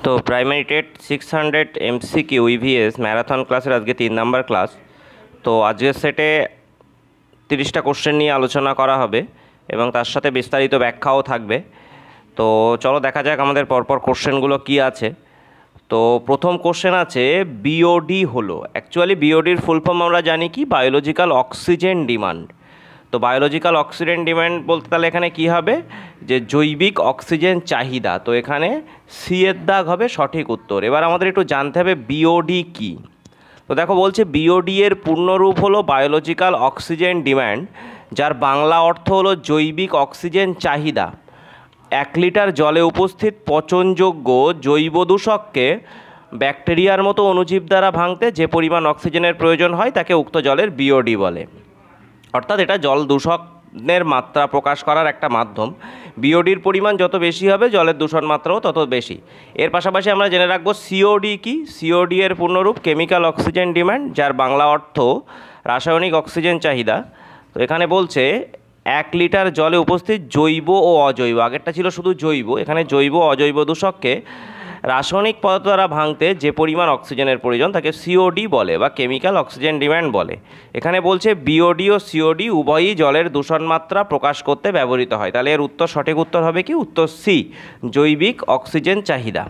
তো primary TET 600 MCQ EVS marathon ক্লাসের আজকে 3 নাম্বার ক্লাস। তো আজকের সেটে 30টা কোশ্চেন নিয়ে আলোচনা করা হবে এবং তার সাথে বিস্তারিত ব্যাখ্যাও থাকবে। তো চলো দেখা যাক আমাদের পরপর কোশ্চেনগুলো কি আছে। তো প্রথম কোশ্চেন আছে বিওডি হলো, অ্যাকচুয়ালি বিওডির ফুল ফর্ম আমরা জানি কি, বায়োলজিক্যাল অক্সিজেন ডিমান্ড। তো বায়োলজিক্যাল অক্সিজেন ডিমান্ড বলতে তাহলে এখানে কি হবে, যে জৈবিক অক্সিজেন চাহিদা। তো এখানে সি এর দাগ হবে সঠিক উত্তর। এবার আমাদের একটু জানতে হবে বিওডি কি। তো দেখো বলছে বিওডি এর পূর্ণরূপ হলো বায়োলজিক্যাল অক্সিজেন ডিমান্ড, যার বাংলা অর্থ হলো জৈবিক অক্সিজেন চাহিদা। 1 লিটার জলে উপস্থিত পচনযোগ্য জৈব দূষককে ব্যাকটেরিয়ার মতো অণুজীব দ্বারা ভাঙতে যে পরিমাণ অক্সিজেনের প্রয়োজন হয় তাকে উক্ত জলের বিওডি বলে। অর্থাৎ এটা জল দূষণের মাত্রা প্রকাশ করার একটা মাধ্যম। বিওডির পরিমাণ যত বেশি হবে জলের দূষণ মাত্রাও তত বেশি। এর পাশাপাশি আমরা জেনে রাখবো সিওডি কি। সিওডি এর পূর্ণরূপ কেমিক্যাল অক্সিজেন ডিমান্ড, যার বাংলা অর্থ রাসায়নিক অক্সিজেন চাহিদা। তো এখানে বলছে 1 লিটার জলে উপস্থিত জৈব ও অজৈব, আগেরটা ছিল শুধু জৈব, এখানে জৈব অজৈব দূষককে রাসায়নিক পদার্থ দ্বারা ভাঙতে যে পরিমাণ অক্সিজেনের প্রয়োজন তাকে সিওডি বলে বা কেমিক্যাল অক্সিজেন ডিমান্ড বলে। এখানে বলছে বিওডি ও সিওডি উভয়ই জলের দূষণ মাত্রা প্রকাশ করতে ব্যবহৃত হয়। তাহলে এর উত্তর, সঠিক উত্তর হবে কি, উত্তর সি, জৈবিক অক্সিজেন চাহিদা।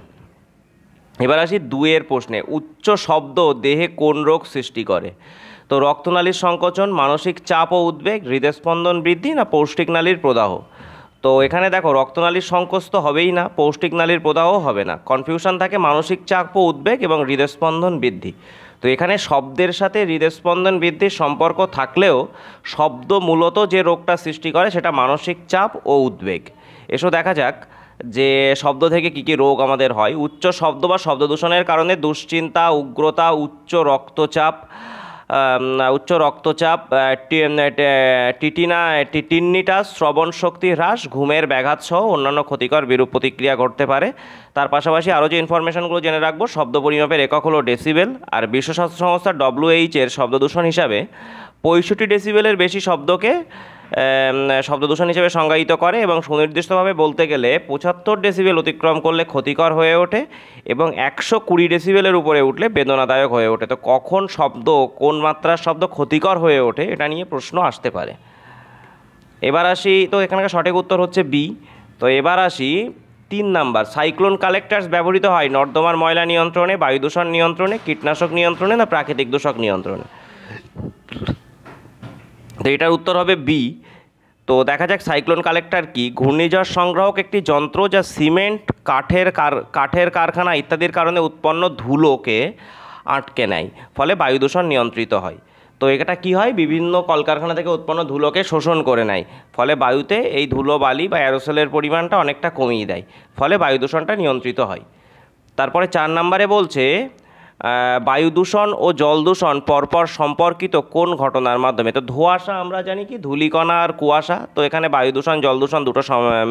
এবার আসি 2 এর প্রশ্নে, উচ্চ শব্দ দেহে কোন রোগ সৃষ্টি করে। তো রক্তনালীর সংকোচন, মানসিক চাপ ও উদ্বেগ, হৃদস্পন্দন বৃদ্ধি না পৌষ্টিক নালীর প্রদাহ। তো এখানে দেখো রক্তনালীর সংকোচ তো হবেই না, পৌষ্টিক নালীর প্রদাহ হবে না, কনফিউশন থাকে মানসিক চাপ ও উদ্বেগ এবং হৃদস্পন্দন বৃদ্ধি। তো এখানে শব্দের সাথে হৃদস্পন্দন বৃদ্ধির সম্পর্ক থাকলেও শব্দ মূলত যে রোগটা সৃষ্টি করে সেটা মানসিক চাপ ও উদ্বেগ। এসো দেখা যাক যে শব্দ থেকে কী কী রোগ আমাদের হয়। উচ্চ শব্দ বা শব্দ দূষণের কারণে দুশ্চিন্তা, উগ্রতা, উচ্চ রক্তচাপ, টিটিনিটাস, শ্রবণ শক্তি হ্রাস, ঘুমের ব্যাঘাত সহ অন্যান্য ক্ষতিকর বিরূপ প্রতিক্রিয়া ঘটতে পারে। তার পাশাপাশি আরও যে ইনফরমেশনগুলো জেনে রাখবো, শব্দ পরিমাপের একক হলো ডেসিবেল। আর বিশ্ব স্বাস্থ্য সংস্থা WHO এর শব্দ দূষণ হিসাবে 65 ডেসিবেলের বেশি শব্দকে শব্দ দূষণ হিসেবে সংজ্ঞায়িত করে এবং সুনির্দিষ্টভাবে বলতে গেলে 75 ডেসিবেল অতিক্রম করলে ক্ষতিকর হয়ে ওঠে এবং 120 ডেসিবেলের উপরে উঠলে বেদনাদায়ক হয়ে ওঠে। তো কখন শব্দ, কোন মাত্রার শব্দ ক্ষতিকর হয়ে ওঠে, এটা নিয়ে প্রশ্ন আসতে পারে। এবার আসি, তো এখানকার সঠিক উত্তর হচ্ছে বি। তো এবার আসি 3 নাম্বার, সাইক্লোন কালেক্টার্স ব্যবহৃত হয় নর্দমার ময়লা নিয়ন্ত্রণে, বায়ু দূষণ নিয়ন্ত্রণে, কীটনাশক নিয়ন্ত্রণে না প্রাকৃতিক দূষক নিয়ন্ত্রণে। তো এটার উত্তর হবে বি। তো দেখা যাক সাইক্লোন কালেক্টর কি। ঘূর্ণিঝড় সংগ্রাহক একটি যন্ত্র যা সিমেন্ট, কাঠের কারখানা ইত্যাদির কারণে উৎপন্ন ধুলোকে আটকে নেয়, ফলে বায়ু দূষণ নিয়ন্ত্রিত হয়। তো এটা কি হয়, বিভিন্ন কলকারখানা থেকে উৎপন্ন ধুলোকে শোষণ করে নেয়, ফলে বায়ুতে এই ধুলো, বালি বা অ্যারোসোলের পরিমাণটা অনেকটা কমিয়ে দেয়, ফলে বায়ু দূষণটা নিয়ন্ত্রিত হয়। তারপরে 4 নম্বরে বলছে বায়ু দূষণ ও জল দূষণ পরপর সম্পর্কিত কোন ঘটনার মাধ্যমে। তো ধোঁয়াশা আমরা জানি কি, ধূলিকণা আর কুয়াশা। তো এখানে বায়ু দূষণ জল দূষণ দুটো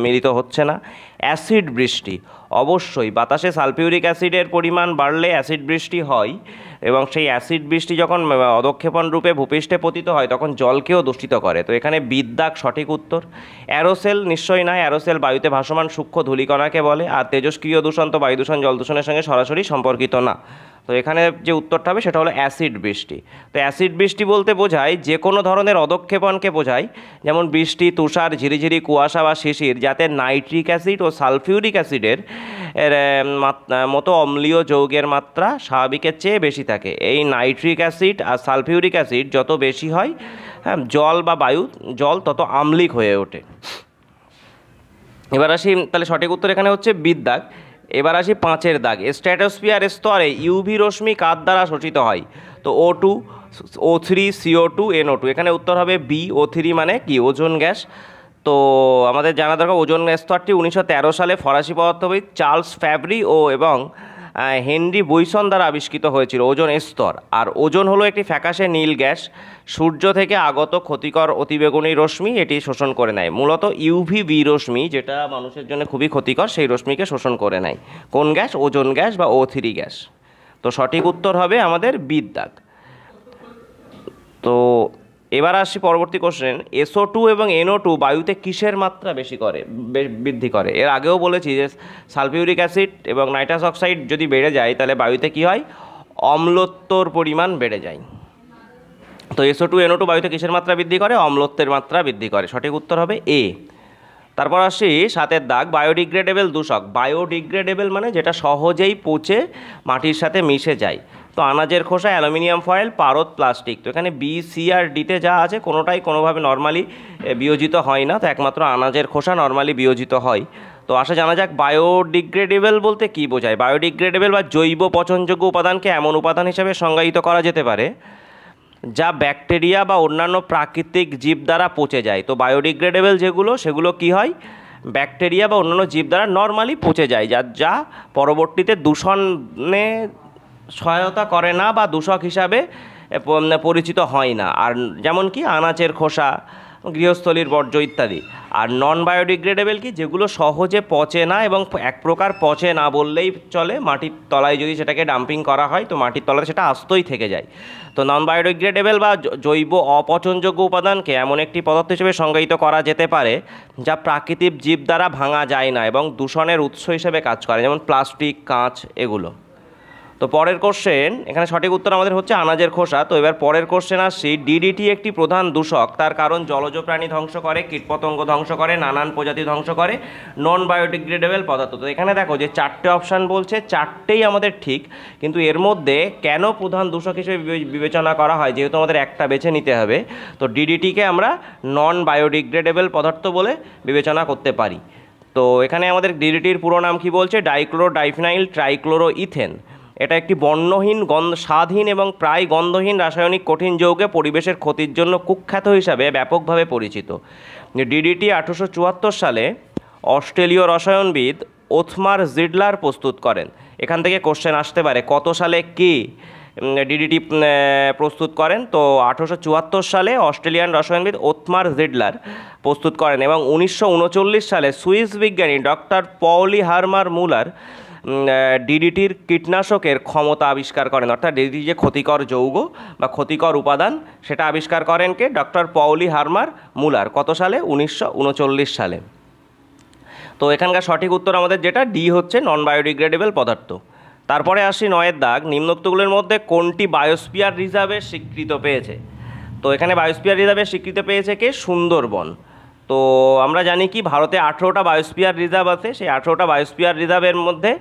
মিলিত হচ্ছে না। অ্যাসিড বৃষ্টি, অবশ্যই বাতাসে সালফিউরিক অ্যাসিডের পরিমাণ বাড়লে অ্যাসিড বৃষ্টি হয় এবং সেই অ্যাসিড বৃষ্টি যখন অধক্ষেপণ রূপে ভূপৃষ্ঠে পতিত হয় তখন জলকেও দূষিত করে। তো এখানে বিদ্যাক সঠিক উত্তর। অ্যারোসেল নিশ্চয়ই নয়, অ্যারোসেল বায়ুতে ভাসমান সূক্ষ্ম ধূলিকণাকে বলে। আর তেজস্ক্রিয় দূষণ তো বায়ু দূষণ জল দূষণের সঙ্গে সরাসরি সম্পর্কিত না। তো এখানে যে উত্তরটা হবে সেটা হলো অ্যাসিড বৃষ্টি। তো অ্যাসিড বৃষ্টি বলতে বোঝায় যে কোনো ধরনের অধক্ষেপণকে বোঝায়, যেমন বৃষ্টি, তুষার, ঝিরিঝিরি কুয়াশা বা শিশির, যাতে নাইট্রিক অ্যাসিড ও সালফিউরিক অ্যাসিডের মতো অম্লীয় যৌগের মাত্রা স্বাভাবিকের চেয়ে বেশি থাকে। এই নাইট্রিক অ্যাসিড আর সালফিউরিক অ্যাসিড যত বেশি হয়, হ্যাঁ, জল বা বায়ু জল তত আম্লিক হয়ে ওঠে। এবার আসি, তাহলে সঠিক উত্তর এখানে হচ্ছে বিদ্যাক। এবার আসি 5 দাগ, স্ট্র্যাটোস্ফিয়ার স্তরে ইউভি রশ্মি কার দ্বারা শোষিত হয়। তো O2, O3, CO2, NO2। এখানে উত্তর হবে বি, O3 মানে কি, ওজোন গ্যাস। তো আমাদের জানা দরকার ওজোন স্তরটি 1913 সালে ফরাসি পদার্থবিদ চার্লস ফ্যাব্রি এবং হেনরি বুইসন দ্বারা আবিষ্কৃত হয়েছিল ওজোন স্তর। আর ওজোন হলো একটি ফ্যাকাশে নীল গ্যাস, সূর্য থেকে আগত ক্ষতিকর অতিবেগুনি রশ্মি এটি শোষণ করে নেয়। মূলত ইউভিবি রশ্মি, যেটা মানুষের জন্য খুবই ক্ষতিকর, সেই রশ্মিকে শোষণ করে নেয় কোন গ্যাস, ওজোন গ্যাস বা O3 গ্যাস। তো সঠিক উত্তর হবে আমাদের বিদ্যাক। তো এবার আসি পরবর্তী কোশ্চেন, SO2 এবং NO2 বায়ুতে কিসের মাত্রা বেশি করে বৃদ্ধি করে? এর আগেও বলেছি যে সালফিউরিক অ্যাসিড এবং নাইট্রাস অক্সাইড যদি বেড়ে যায় তাহলে বায়ুতে কি হয়, অম্লত্বর পরিমাণ বেড়ে যায়। তো SO2 NO2 বায়ুতে কিসের মাত্রা বৃদ্ধি করে? অম্লত্বের মাত্রা বৃদ্ধি করে। সঠিক উত্তর হবে এ। তারপর আসি 7-এর দাগ, বায়োডিগ্রেডেবল দূষক। বায়োডিগ্রেডেবল মানে যেটা সহজেই পচে মাটির সাথে মিশে যায়। তো আনাজের খোসা, অ্যালুমিনিয়াম ফয়েল, পারদ, প্লাস্টিক। তো এখানে বি, সি আর ডিতে যা আছে কোনোটাই কোনোভাবে নর্মালি বিয়োজিত হয় না, তো একমাত্র আনাজের খোসা নর্মালি বিয়োজিত হয়। তো আসা জানা যাক বায়োডিগ্রেডেবল বলতে কী বোঝায়। বায়োডিগ্রেডেবল বা জৈব পচনযোগ্য উপাদানকে এমন উপাদান হিসেবে সংজ্ঞায়িত করা যেতে পারে যা ব্যাকটেরিয়া বা অন্যান্য প্রাকৃতিক জীব দ্বারা পচে যায়। তো বায়োডিগ্রেডেবল যেগুলো সেগুলো কি হয়, ব্যাকটেরিয়া বা অন্যান্য জীব দ্বারা নর্মালি পচে যায়, যা পরবর্তীতে দূষণে সহায়তা করে না বা দূষক হিসাবে পরিচিত হয় না। আর যেমন কি আনাজের খোসা, গৃহস্থলীর বর্জ্য ইত্যাদি। আর নন বায়োডিগ্রেডেবল কি, যেগুলো সহজে পচে না এবং এক প্রকার পচে না বললেই চলে, মাটির তলায় যদি সেটাকে ডাম্পিং করা হয় তো মাটির তলায় সেটা আস্তই থেকে যায়। তো নন বায়োডিগ্রেডেবল বা জৈব অপচনযোগ্য উপাদানকে এমন একটি পদার্থ হিসেবে সংজ্ঞায়িত করা যেতে পারে যা প্রাকৃতিক জীব দ্বারা ভাঙা যায় না এবং দূষণের উৎস হিসেবে কাজ করে, যেমন প্লাস্টিক, কাঁচ এগুলো। তো পরের কোশ্চেন, এখানে সঠিক উত্তর আমাদের হচ্ছে আনাজের খোসা। তো এবার পরের কোশ্চেন আসছি, ডিডিটি একটি প্রধান দূষক, তার কারণ জলজ প্রাণী ধ্বংস করে, কীটপতঙ্গ ধ্বংস করে, নানান প্রজাতি ধ্বংস করে, নন বায়োডিগ্রেডেবল পদার্থ। তো এখানে দেখো যে 4টে অপশান বলছে, 4টেই আমাদের ঠিক, কিন্তু এর মধ্যে কেন প্রধান দূষক হিসেবে বিবেচনা করা হয়, যেহেতু আমাদের একটা বেছে নিতে হবে, তো ডিডিটিকে আমরা নন বায়োডিগ্রেডেবল পদার্থ বলে বিবেচনা করতে পারি। তো এখানে আমাদের ডিডিটির পুরো নাম কি বলছে, ডাইক্লোরো ডাইফিনাইল ট্রাইক্লোরো ইথেন। এটা একটি বর্ণহীন, স্বাদহীন এবং প্রায় গন্ধহীন রাসায়নিক কঠিন যৌগে পরিবেশের ক্ষতির জন্য কুখ্যাত হিসাবে ব্যাপকভাবে পরিচিত। ডিডিটি 1874 সালে অস্ট্রেলীয় রসায়নবিদ ওথমার জিডলার প্রস্তুত করেন। এখান থেকে কোশ্চেন আসতে পারে কত সালে কি ডিডিটি প্রস্তুত করেন। তো 1874 সালে অস্ট্রেলিয়ান রসায়নবিদ ওথমার জিডলার প্রস্তুত করেন এবং 1939 সালে সুইস বিজ্ঞানী ডক্টর পলি হার্মার মুলার ডিডিটির কীটনাশকের ক্ষমতা আবিষ্কার করেন। অর্থাৎ ডিডিটি যে ক্ষতিকর যৌগ বা ক্ষতিকর উপাদান সেটা আবিষ্কার করেন কে, ডক্টর পলি হার্মার মুলার। কত সালে? 1939 সালে। তো এখানকার সঠিক উত্তর আমাদের যেটা ডি হচ্ছে নন বায়োডিগ্রেডেবল পদার্থ। তারপরে আসি 9-এর দাগ, নিম্নোক্তগুলোর মধ্যে কোনটি বায়োস্ফিয়ার রিজার্ভের স্বীকৃত পেয়েছে? তো এখানে বায়োস্ফিয়ার রিজার্ভের স্বীকৃত পেয়েছে কে? সুন্দরবন। তো আমরা জানি কি ভারতে 18টা বায়োস্ফিয়ার রিজার্ভ আছে, সেই 18টা বায়োস্ফিয়ার রিজার্ভের মধ্যে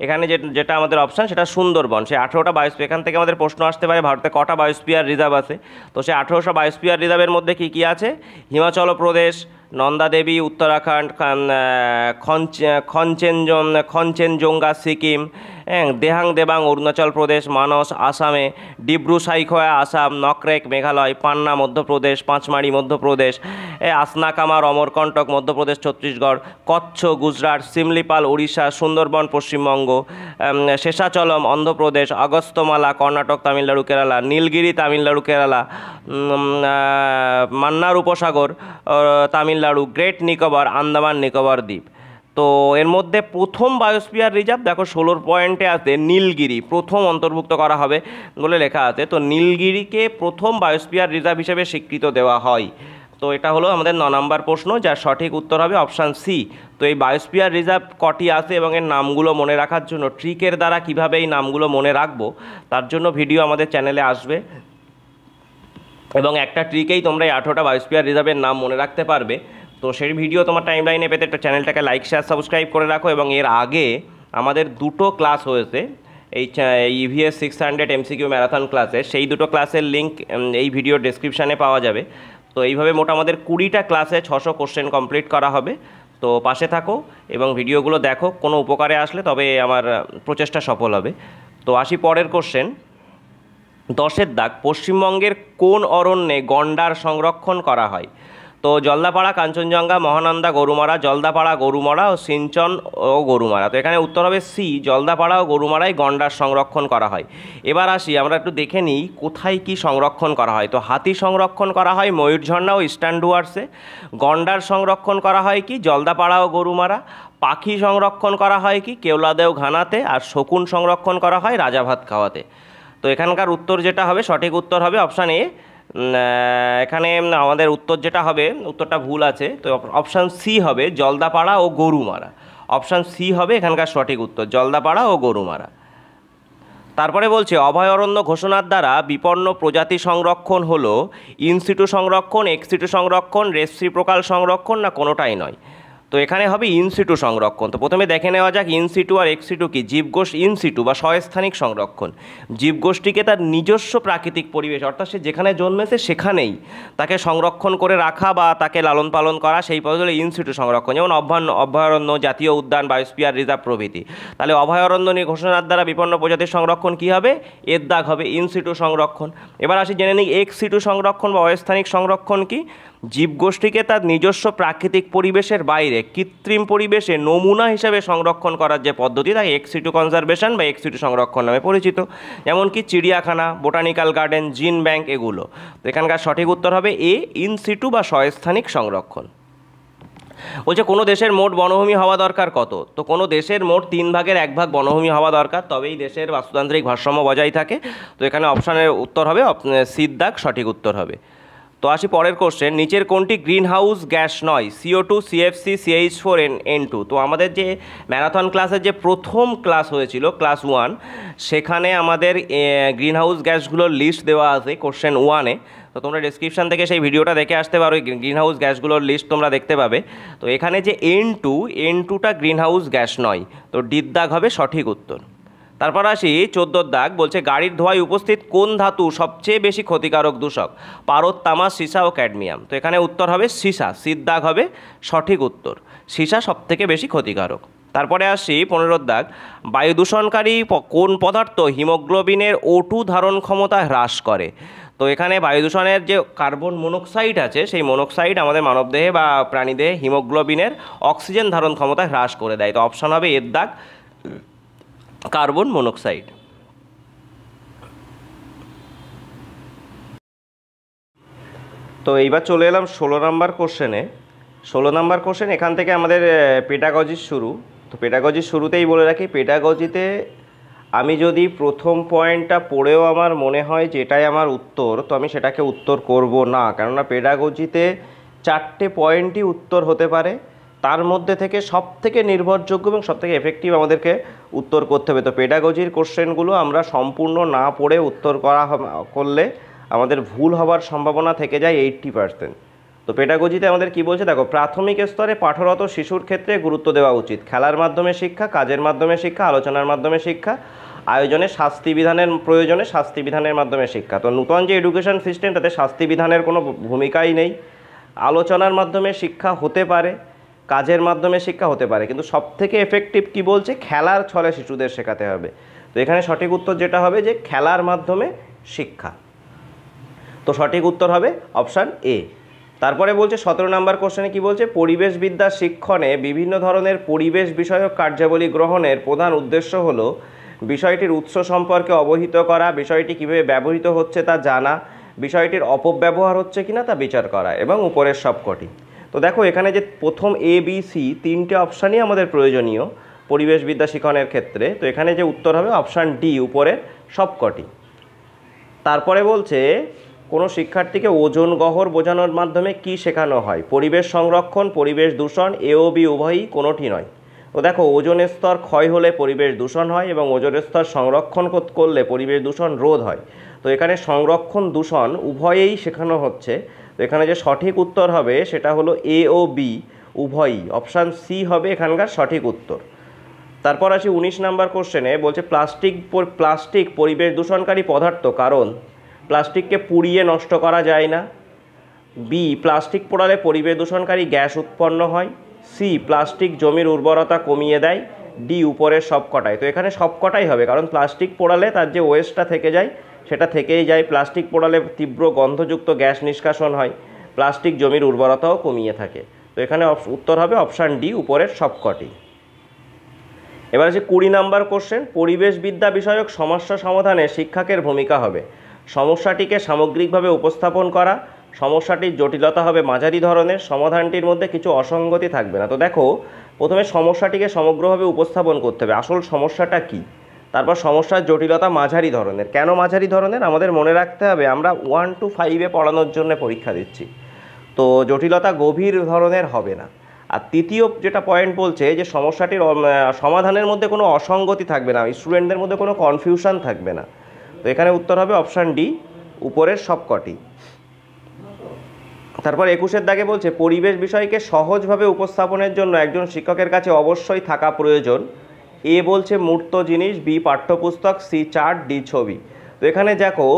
এখানে যেটা আমাদের অপশান সেটা সুন্দরবন। সেই 18টা বায়োস্ফিয়ার, এখান থেকে আমাদের প্রশ্ন আসতে পারে ভারতে কটা বায়োস্ফিয়ার রিজার্ভ আছে। তো সেই 18টা বায়োস্ফিয়ার রিজার্ভের মধ্যে কি কি আছে? হিমাচল প্রদেশ, নন্দা দেবী উত্তরাখণ্ড, খঞ্চেনজঙ্ঘা সিকিম, দেহাং দেবাং অরুণাচল প্রদেশ, মানস আসামে, ডিব্রু সাইখোয়া আসাম, নকরেক মেঘালয়, পান্না মধ্যপ্রদেশ, পাঁচমারি মধ্যপ্রদেশ, আসনাকামার অমরকণ্টক মধ্যপ্রদেশ ছত্তিশগড়, কচ্ছ গুজরাট, সিমলিপাল উড়িষ্যা, সুন্দরবন পশ্চিমবঙ্গ, শেষাচলম অন্ধ্রপ্রদেশ, অগস্ত্যমালা কর্ণাটক তামিলনাড়ু কেরালা, নীলগিরি তামিলনাড়ু কেরালা, মান্নার উপসাগর তামিলনাড়ু, গ্রেট নিকোবর আন্দামান নিকোবর দ্বীপ। তো এর মধ্যে প্রথম বায়োস্ফিয়ার রিজার্ভ দেখো 16 পয়েন্টে আছে নীলগিরি, প্রথম অন্তর্ভুক্ত করা হবে বলে লেখা আছে। তো নীলগিরিকে প্রথম বায়োস্ফিয়ার রিজার্ভ হিসেবে স্বীকৃত দেওয়া হয়। তো এটা হলো আমাদের 9 নম্বর প্রশ্ন, যার সঠিক উত্তর হবে অপশান সি। তো এই বায়োস্ফিয়ার রিজার্ভ কটি আছে এবং এর নামগুলো মনে রাখার জন্য ট্রিকের দ্বারা কিভাবে এই নামগুলো মনে রাখবো তার জন্য ভিডিও আমাদের চ্যানেলে আসবে, এবং একটা ট্রিকেই তোমরা এই 18টা বায়োস্ফিয়ার রিজার্ভের নাম মনে রাখতে পারবে। তো সেই ভিডিও তোমার টাইমলাইনে পেতে চ্যানেলটাকে লাইক শেয়ার সাবস্ক্রাইব করে রাখো। এবং এর আগে আমাদের 2টো ক্লাস হয়েছে এই EVS 600 MCQ ম্যারাথন ক্লাসে, সেই 2টো ক্লাসের লিঙ্ক এই ভিডিও ডেসক্রিপশানে পাওয়া যাবে। তো এইভাবে মোট আমাদের 20টা ক্লাসে 600 কোশ্চেন কমপ্লিট করা হবে। তো পাশে থাকো এবং ভিডিওগুলো দেখো, কোনো উপকারে আসলে তবে আমার প্রচেষ্টা সফল হবে। তো আসি পরের কোশ্চেন, 10-এর দাগ, পশ্চিমবঙ্গের কোন অরণ্যে গন্ডার সংরক্ষণ করা হয়? তো জলদাপাড়া, কাঞ্চনজঙ্ঘা, মহানন্দা, গরুমারা, জলদাপাড়া, গরুমারা ও সিঞ্চন ও গরুমারা। তো এখানে উত্তর হবে সি, জলদাপাড়া ও গরুমারায় গন্ডার সংরক্ষণ করা হয়। এবার আসি আমরা একটু দেখে নিই কোথায় কি সংরক্ষণ করা হয়। তো হাতি সংরক্ষণ করা হয় ময়ূরঝর্ণা ও ইস্টার্ন ডুয়ার্সে, গন্ডার সংরক্ষণ করা হয় কি জলদাপাড়া ও গরুমারা, পাখি সংরক্ষণ করা হয় কি কেওলাদেও ঘানাতে, আর শকুন সংরক্ষণ করা হয় রাজাভাত খাওয়াতে। তো এখানকার উত্তর যেটা হবে, সঠিক উত্তর হবে অপশান এ, এখানে আমাদের উত্তর যেটা হবে, উত্তরটা ভুল আছে, তো অপশান সি হবে জলদাপাড়া ও গরুমারা। অপশান সি হবে এখানকার সঠিক উত্তর, জলদাপাড়া ও গরুমারা। তারপরে বলছে অভয়ারণ্য ঘোষণার দ্বারা বিপন্ন প্রজাতি সংরক্ষণ হলো ইনসিটু সংরক্ষণ, এক্সিটু সংরক্ষণ, রেসিপ্রোকাল সংরক্ষণ, না কোনোটাই নয়। তো এখানে হবে ইনসিটু সংরক্ষণ। তো প্রথমে দেখে নেওয়া যাক ইনসিটু আর এক্সিটু কি। জীবগোষ্ঠী ইনসিটু বা স্বস্থানিক সংরক্ষণ, জীবগোষ্ঠীকে তার নিজস্ব প্রাকৃতিক পরিবেশ অর্থাৎ সে যেখানে জন্মেছে সেখানেই তাকে সংরক্ষণ করে রাখা বা তাকে লালন পালন করা, সেই পদ্ধতি হলো ইনসিটু সংরক্ষণ। যেমন অভয়ারণ্য, জাতীয় উদ্যান, বায়োস্ফিয়ার রিজার্ভ প্রভৃতি। তাহলে অভয়ারণ্য নিয়ে ঘোষণার দ্বারা বিপন্ন প্রজাতির সংরক্ষণ কী হবে, এর দাগ হবে ইনসিটু সংরক্ষণ। এবার আসি জেনে নিই এক্সিটু সংরক্ষণ বা অস্থানিক সংরক্ষণ কি। জীবগোষ্ঠীকে তার নিজস্ব প্রাকৃতিক পরিবেশের বাইরে কৃত্রিম পরিবেশে নমুনা হিসাবে সংরক্ষণ করার যে পদ্ধতি তাকে এক্সিটু কনজারভেশন বা এক্সিটু সংরক্ষণ নামে পরিচিত। যেমন কি চিড়িয়াখানা, বোটানিক্যাল গার্ডেন, জিন ব্যাংক এগুলো। তো এখানকার সঠিক উত্তর হবে এ, ইনসিটু বা স্বস্থানিক সংরক্ষণ। বলছে কোনো দেশের মোট বনভূমি হওয়া দরকার কত। তো কোনো দেশের মোট 3 ভাগের 1 ভাগ বনভূমি হওয়া দরকার, তবেই দেশের বাস্তুতান্ত্রিক ভারসাম্য বজায় থাকে। তো এখানে অপশানের উত্তর হবে সির দাগ সঠিক উত্তর হবে। তো আসি পরের কোশ্চেন, নিচের কোনটি গ্রিন হাউস গ্যাস নয়, CO2, CFC, CH4, N2। তো আমাদের যে ম্যারাথন ক্লাসের যে প্রথম ক্লাস হয়েছিল ক্লাস 1, সেখানে আমাদের গ্রিন হাউস গ্যাসগুলোর লিস্ট দেওয়া আছে কোশ্চেন 1-এ। তো তোমরা ডেসক্রিপশান থেকে সেই ভিডিওটা দেখে আসতে পারো, গ্রিন হাউস গ্যাসগুলোর লিস্ট তোমরা দেখতে পাবে। তো এখানে যে N2টা গ্রিন হাউস গ্যাস নয়, তো ডির দাগ হবে সঠিক উত্তর। তারপর আসি 14 দাগ, বলছে গাড়ির ধোঁয়ায় উপস্থিত কোন ধাতু সবচেয়ে বেশি ক্ষতিকারক দূষক, পারদ, তামা, সীসা ও ক্যাডমিয়াম। তো এখানে উত্তর হবে সীসা, সির দাগ হবে সঠিক উত্তর, সীসা সবথেকে বেশি ক্ষতিকারক। তারপরে আসি 15 দাগ, বায়ু দূষণকারী কোন পদার্থ হিমোগ্লোবিনের O2 ধারণ ক্ষমতা হ্রাস করে। তো এখানে বায়ু দূষণের যে কার্বন মনোক্সাইড আছে, সেই মনোক্সাইড আমাদের মানবদেহে বা প্রাণীদেহে হিমোগ্লোবিনের অক্সিজেন ধারণ ক্ষমতা হ্রাস করে দেয়। তো অপশান হবে এর দাগ কার্বন মনোক্সাইড। তো এইবার চলে এলাম 16 নম্বর কোশ্চেনে। 16 নম্বর কোশ্চেন, এখান থেকে আমাদের পেডাগজির শুরু। তো পেডাগজির শুরুতেই বলে রাখি, পেডাগজিতে আমি যদি প্রথম পয়েন্টটা পড়েও আমার মনে হয় যে এটাই আমার উত্তর, তো আমি সেটাকে উত্তর করব না, কেননা পেডাগজিতে 4টে পয়েন্টই উত্তর হতে পারে। তার মধ্যে থেকে সবথেকে নির্ভরযোগ্য এবং সবথেকে এফেক্টিভ আমাদেরকে উত্তর করতে হবে। তো পেডাগজির কোশ্চেনগুলো আমরা সম্পূর্ণ না পড়ে উত্তর করলে আমাদের ভুল হওয়ার সম্ভাবনা থেকে যায় 80%। তো পেডাগজিতে আমাদের কি বলছে দেখো, প্রাথমিক স্তরে পাঠরত শিশুর ক্ষেত্রে গুরুত্ব দেওয়া উচিত। খেলার মাধ্যমে শিক্ষা, কাজের মাধ্যমে শিক্ষা, আলোচনার মাধ্যমে শিক্ষা, আয়োজনে শাস্তি বিধানের প্রয়োজনে শাস্তি বিধানের মাধ্যমে শিক্ষা। তো নূতন যে এডুকেশন সিস্টেম, তাতে শাস্তি বিধানের কোনো ভূমিকাই নেই। আলোচনার মাধ্যমে শিক্ষা হতে পারে, কাজের মাধ্যমে শিক্ষা হতে পারে, কিন্তু সবথেকে এফেক্টিভ কি বলছে, খেলার ছলে শিশুদের শেখাতে হবে। তো এখানে সঠিক উত্তর যেটা হবে যে খেলার মাধ্যমে শিক্ষা। তো সঠিক উত্তর হবে অপশান এ। তারপরে বলছে 17 নম্বর কোশ্চেনে কি বলছে, পরিবেশবিদ্যা শিক্ষণে বিভিন্ন ধরনের পরিবেশ বিষয়ক কার্যাবলী গ্রহণের প্রধান উদ্দেশ্য হলো বিষয়টির উৎস সম্পর্কে অবহিত করা, বিষয়টি কীভাবে ব্যবহৃত হচ্ছে তা জানা, বিষয়টির অপব্যবহার হচ্ছে কিনা তা বিচার করা, এবং উপরের সবকটি। তো দেখো এখানে যে প্রথম ABC 3টে অপশানই আমাদের প্রয়োজনীয় পরিবেশবিদ্যা শিক্ষণের ক্ষেত্রে। তো এখানে যে উত্তর হবে অপশান ডি, উপরের সবকটি। তারপরে বলছে কোনো শিক্ষার্থীকে ওজন গহ্বর বোঝানোর মাধ্যমে কি শেখানো হয়, পরিবেশ সংরক্ষণ, পরিবেশ দূষণ, এ ও বি উভয়ই কোনোটি নয়। তো দেখো ওজনের স্তর ক্ষয় হলে পরিবেশ দূষণ হয় এবং ওজনের স্তর সংরক্ষণ করলে পরিবেশ দূষণ রোধ হয়। তো এখানে সংরক্ষণ দূষণ উভয়েই শেখানো হচ্ছে। তো এখানে যে সঠিক উত্তর হবে সেটা হলো এ ও বি উভয়ই, অপশান সি হবে এখানকার সঠিক উত্তর। তারপর আসি 19 নম্বর কোশ্চেনে, বলছে প্লাস্টিক পরিবেশ দূষণকারী পদার্থ কারণ প্লাস্টিককে পুড়িয়ে নষ্ট করা যায় না, বি প্লাস্টিক পোড়ালে পরিবেশ দূষণকারী গ্যাস উৎপন্ন হয়, সি প্লাস্টিক জমির উর্বরতা কমিয়ে দেয়, ডি উপরের সবকটাই। তো এখানে সবকটাই হবে, কারণ প্লাস্টিক পোড়ালে তার যে ওয়েস্টটা থেকে যায় সেটা থেকেই যায়, প্লাস্টিক পোড়ালে তীব্র গন্ধযুক্ত গ্যাস নিষ্কাশন হয়, প্লাস্টিক জমির উর্বরতাও কমিয়ে থাকে। তো এখানে উত্তর হবে অপশান ডি, উপরের সবকটি। এবার আছে 20 নম্বর কোশ্চেন, পরিবেশবিদ্যা বিষয়ক সমস্যা সমাধানে শিক্ষকের ভূমিকা হবে সমস্যাটিকে সামগ্রিকভাবে উপস্থাপন করা, সমস্যাটির জটিলতা হবে মাঝারি ধরনের, সমাধানটির মধ্যে কিছু অসঙ্গতি থাকবে না। তো দেখো প্রথমে সমস্যাটিকে সমগ্রভাবে উপস্থাপন করতে হবে, আসল সমস্যাটা কি। তারপর সমস্যার জটিলতা মাঝারি ধরনের। কেন মাঝারি ধরনের? আমাদের মনে রাখতে হবে আমরা 1 to 5-এ পড়ানোর জন্য পরীক্ষা দিচ্ছি, তো জটিলতা গভীর ধরনের হবে না। আর তৃতীয় যেটা পয়েন্ট বলছে যে সমস্যাটির সমাধানের মধ্যে কোনো অসঙ্গতি থাকবে না, স্টুডেন্টদের মধ্যে কোনো কনফিউশন থাকবে না। তো এখানে উত্তর হবে অপশান ডি, উপরের সবকটি। তারপর 21-এর দাগে বলছে পরিবেশ বিষয়কে সহজভাবে উপস্থাপনের জন্য একজন শিক্ষকের কাছে অবশ্যই থাকা প্রয়োজন। এ বলছে মূর্ত জিনিস, বি পাঠ্যপুস্তক, সি চার্ট, ডি ছবি। তো এখানে দেখো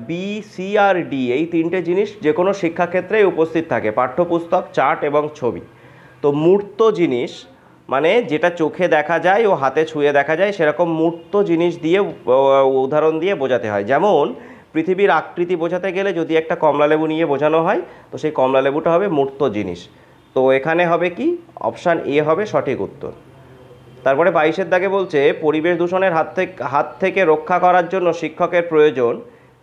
বি, সি আর ডি এই তিনটে জিনিস যে কোনো শিক্ষাক্ষেত্রেই উপস্থিত থাকে, পাঠ্যপুস্তক, চার্ট এবং ছবি। তো মূর্ত জিনিস মানে যেটা চোখে দেখা যায় ও হাতে ছুঁয়ে দেখা যায়, সেরকম মূর্ত জিনিস দিয়ে উদাহরণ দিয়ে বোঝাতে হয়। যেমন পৃথিবীর আকৃতি বোঝাতে গেলে যদি একটা কমলালেবু নিয়ে বোঝানো হয়, তো সেই কমলালেবুটা হবে মূর্ত জিনিস। তো এখানে হবে কি, অপশান এ হবে সঠিক উত্তর। তারপরে 22-এর দাগে বলছে পরিবেশ দূষণের হাত থেকে রক্ষা করার জন্য শিক্ষকের প্রয়োজন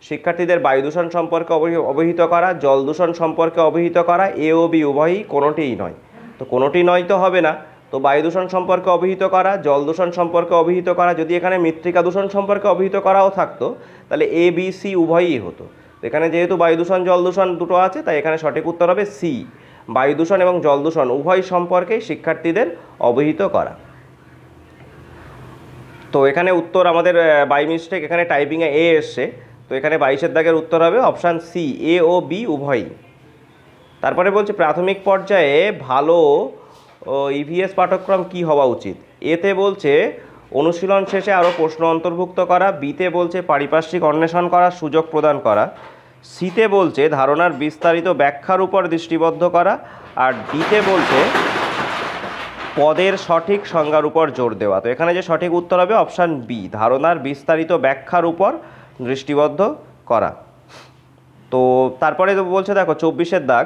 শিক্ষার্থীদের বায়ু দূষণ সম্পর্কে অবহিত করা, জল দূষণ সম্পর্কে অবহিত করা, এ ও বি উভয়ই কোনোটিই নয়। তো কোনোটি নয় তো হবে না, তো বায়ু দূষণ সম্পর্কে অবহিত করা, জল দূষণ সম্পর্কে অবহিত করা, যদি এখানে মৃত্তিকা দূষণ সম্পর্কে অবহিত করাও থাকতো তাহলে এ বি সি উভয়ই হতো। তো এখানে যেহেতু বায়ু দূষণ জল দূষণ দুটো আছে, তাই এখানে সঠিক উত্তর হবে সি, বায়ু দূষণ এবং জল দূষণ উভয় সম্পর্কেই শিক্ষার্থীদের অবহিত করা। তো এখানে উত্তর আমাদের বাই মিস্টেক এখানে টাইপিংয়ে এ এসছে, তো এখানে 22-এর দাগের উত্তর হবে অপশান সি, এ ও বি উভয়ই। তারপরে বলছে প্রাথমিক পর্যায়ে ভালো ইভিএস পাঠ্যক্রম কি হওয়া উচিত। এতে বলছে অনুশীলন শেষে আরও প্রশ্ন অন্তর্ভুক্ত করা, বিতে বলছে পারিপার্শ্বিক অন্বেষণ করার সুযোগ প্রদান করা, সিতে বলছে ধারণার বিস্তারিত ব্যাখ্যার উপর দৃষ্টিবদ্ধ করা, আর ডিতে বলছে পদের সঠিক সংজ্ঞার উপর জোর দেওয়া। তো এখানে যে সঠিক উত্তর হবে অপশান বি, ধারণার বিস্তারিত ব্যাখ্যার উপর দৃষ্টিবদ্ধ করা। তো তারপরে বলছে দেখো 24-এর দাগ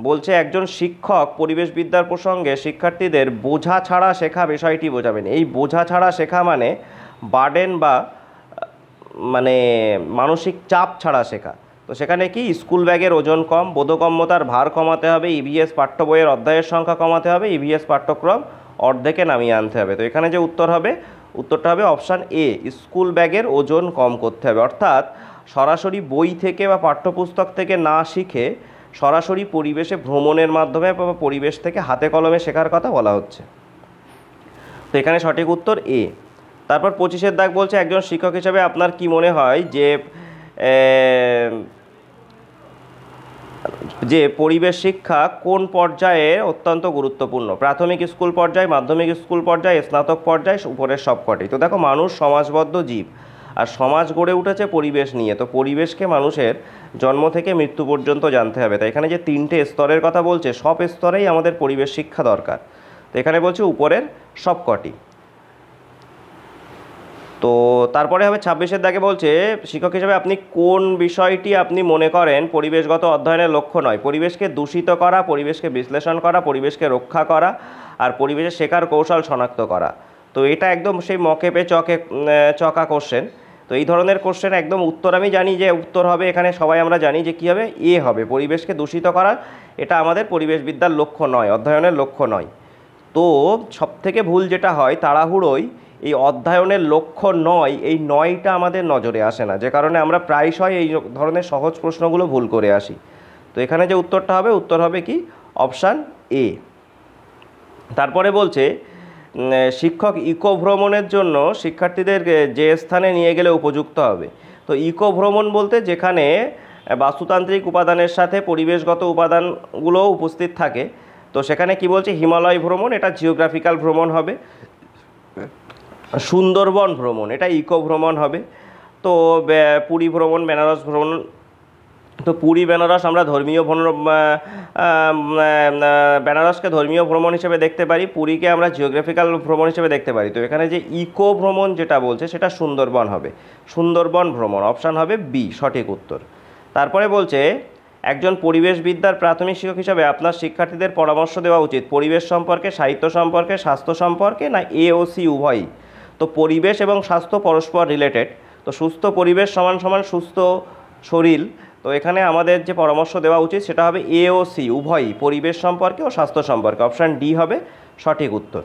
বলছে একজন শিক্ষক পরিবেশবিদ্যার প্রসঙ্গে শিক্ষার্থীদের বোঝা ছাড়া শেখা বিষয়টি বোঝাবেন। এই বোঝা ছাড়া শেখা মানে বার্ডেন বা মানে মানসিক চাপ ছাড়া শেখা। তো সেখানে কি স্কুল ব্যাগের ওজন কম, বোধগম্যতার ভার কমাতে হবে, ইভিএস পাঠ্য বইয়ের অধ্যায়ের সংখ্যা কমাতে হবে, ইভিএস পাঠ্যক্রম অর্ধেকে নামিয়ে আনতে হবে। তো এখানে যে উত্তর হবে, উত্তরটা হবে অপশান এ, স্কুল ব্যাগের ওজন কম করতে হবে। অর্থাৎ সরাসরি বই থেকে বা পাঠ্যপুস্তক থেকে না শিখে সরাসরি পরিবেশে ভ্রমণের মাধ্যমে বা পরিবেশ থেকে হাতে কলমে শেখার কথা বলা হচ্ছে। তো এখানে সঠিক উত্তর এ। তারপর 25-এর দাগ বলছে একজন শিক্ষক হিসেবে আপনার কি মনে হয় যে পরিবেশ শিক্ষা কোন পর্যায়ে অত্যন্ত গুরুত্বপূর্ণ? প্রাথমিক স্কুল পর্যায়ে, মাধ্যমিক স্কুল পর্যায়ে, স্নাতক পর্যায়ে, উপরের সবকটি। তো দেখো মানুষ সমাজবদ্ধ জীব, আর সমাজ গড়ে উঠেছে পরিবেশ নিয়ে। তো পরিবেশকে মানুষের জন্ম থেকে মৃত্যু পর্যন্ত জানতে হবে। তাই এখানে যে 3টে স্তরের কথা বলছে, সব স্তরেই আমাদের পরিবেশ শিক্ষা দরকার। তো এখানে বলছে উপরের সবকটি। তো তারপরে হবে 26-এর দাগে বলছে শিক্ষক হিসেবে আপনি কোন বিষয়টি আপনি মনে করেন পরিবেশগত অধ্যয়নের লক্ষ্য নয়? পরিবেশকে দূষিত করা, পরিবেশকে বিশ্লেষণ করা, পরিবেশকে রক্ষা করা, আর পরিবেশে শেখার কৌশল শনাক্ত করা। তো এটা একদম সেই মকেপে চকা কোশ্চেন। তো এই ধরনের কোশ্চেন একদম উত্তর আমি জানি যে উত্তর হবে, এখানে সবাই আমরা জানি যে কী হবে, এ হবে, পরিবেশকে দূষিত করা। এটা আমাদের পরিবেশবিদ্যার লক্ষ্য নয়, অধ্যয়নের লক্ষ্য নয়। তো সবথেকে ভুল যেটা হয়, তাড়াহুড়োয় এই অধ্যয়নের লক্ষ্য নয়, এই নয়টা আমাদের নজরে আসে না, যে কারণে আমরা প্রায়শই এই ধরনের সহজ প্রশ্নগুলো ভুল করে আসি। তো এখানে যে উত্তরটা হবে, উত্তর হবে কি অপশান এ। তারপরে বলছে শিক্ষক ইকো ভ্রমণের জন্য শিক্ষার্থীদের যে স্থানে নিয়ে গেলে উপযুক্ত হবে। তো ইকো ভ্রমণ বলতে যেখানে বাস্তুতান্ত্রিক উপাদানের সাথে পরিবেশগত উপাদানগুলো উপস্থিত থাকে। তো সেখানে কি বলছে, হিমালয় ভ্রমণ এটা জিওগ্রাফিক্যাল ভ্রমণ হবে, সুন্দরবন ভ্রমণ এটা ইকো ভ্রমণ হবে। তো পুরী ভ্রমণ, বেনারস ভ্রমণ, তো পুরী বেনারস আমরা ধর্মীয় বেনারসকে ধর্মীয় ভ্রমণ হিসেবে দেখতে পারি, পুরীকে আমরা জিওগ্রাফিক্যাল ভ্রমণ হিসেবে দেখতে পারি। তো এখানে যে ইকো ভ্রমণ যেটা বলছে সেটা সুন্দরবন হবে, সুন্দরবন ভ্রমণ, অপশান হবে বি সঠিক উত্তর। তারপরে বলছে একজন পরিবেশবিদ্যার প্রাথমিক শিক্ষক হিসাবে আপনার শিক্ষার্থীদের পরামর্শ দেওয়া উচিত পরিবেশ সম্পর্কে, সাহিত্য সম্পর্কে, স্বাস্থ্য সম্পর্কে, না এ ও সি উভয়ই? তো পরিবেশ এবং স্বাস্থ্য পরস্পর রিলেটেড। তো সুস্থ পরিবেশ সমান সমান সুস্থ শরীর। তো এখানে আমাদের যে পরামর্শ দেওয়া উচিত সেটা হবে এ ও সি উভয়ই, পরিবেশ সম্পর্কে ও স্বাস্থ্য সম্পর্কে, অপশান ডি হবে সঠিক উত্তর।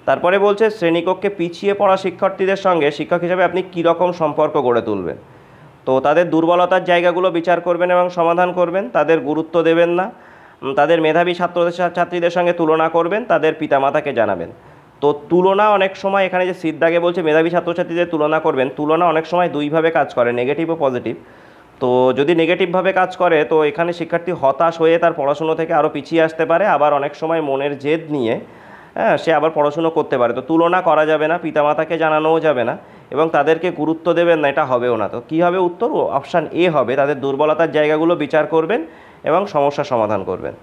তারপরে বলছে শ্রেণীকক্ষে পিছিয়ে পড়া শিক্ষার্থীদের সঙ্গে শিক্ষক হিসেবে আপনি কীরকম সম্পর্ক গড়ে তুলবেন। তো তাদের দুর্বলতার জায়গাগুলো বিচার করবেন এবং সমাধান করবেন, তাদের গুরুত্ব দেবেন না, তাদের মেধাবী ছাত্রীদের সঙ্গে তুলনা করবেন, তাদের পিতামাতাকে জানাবেন। তো তুলনা অনেক সময় এখানে যে সিদ্ধাগে বলছে মেধাবী ছাত্রছাত্রীদের তুলনা করবেন, তুলনা অনেক সময় দুইভাবে কাজ করে, নেগেটিভ ও পজিটিভ। তো যদি নেগেটিভভাবে কাজ করে তো এখানে শিক্ষার্থী হতাশ হয়ে তার পড়াশুনো থেকে আরও পিছিয়ে আসতে পারে, আবার অনেক সময় মনের জেদ নিয়ে সে আবার পড়াশুনো করতে পারে। তো তুলনা করা যাবে না, পিতামাতাকে জানানোও যাবে না এবং তাদেরকে গুরুত্ব দেবেন না, এটা হবেও না। তো কী হবে উত্তর? অপশান এ হবে, তাদের দুর্বলতার জায়গাগুলো বিচার করবেন এবং সমস্যার সমাধান করবেন।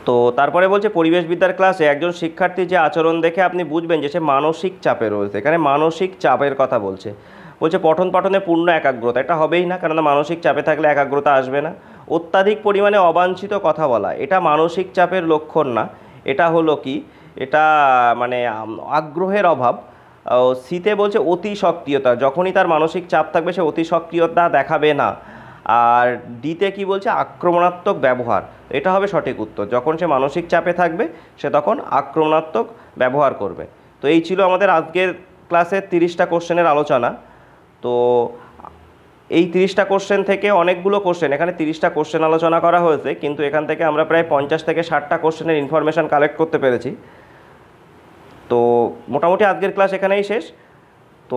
তো তারপরে বলছে পরিবেশবিদ্যার ক্লাসে একজন শিক্ষার্থীর যে আচরণ দেখে আপনি বুঝবেন যে সে মানসিক চাপে রয়েছে। এখানে মানসিক চাপের কথা বলছে পঠন পাঠনে পূর্ণ একাগ্রতা, এটা হবেই না, কেননা মানসিক চাপে থাকলে একাগ্রতা আসবে না। অত্যাধিক পরিমাণে অবাঞ্ছিত কথা বলা, এটা মানসিক চাপের লক্ষণ না, এটা হলো কি, এটা মানে আগ্রহের অভাব। সিতে বলছে অতি সক্রিয়তা, যখনই তার মানসিক চাপ থাকবে সে অতি সক্রিয়তা দেখাবে না। আর ডিতে কি বলছে? আক্রমণাত্মক ব্যবহার, এটা হবে সঠিক উত্তর। যখন সে মানসিক চাপে থাকবে সে তখন আক্রমণাত্মক ব্যবহার করবে। তো এই ছিল আমাদের আজকের ক্লাসের 30টা কোশ্চেনের আলোচনা। তো এই 30টা কোশ্চেন থেকে অনেকগুলো কোশ্চেন, এখানে 30টা কোশ্চেন আলোচনা করা হয়েছে, কিন্তু এখান থেকে আমরা প্রায় 50 থেকে 60টা কোশ্চেনের ইনফরমেশান কালেক্ট করতে পেরেছি। তো মোটামুটি আজকের ক্লাস এখানেই শেষ। তো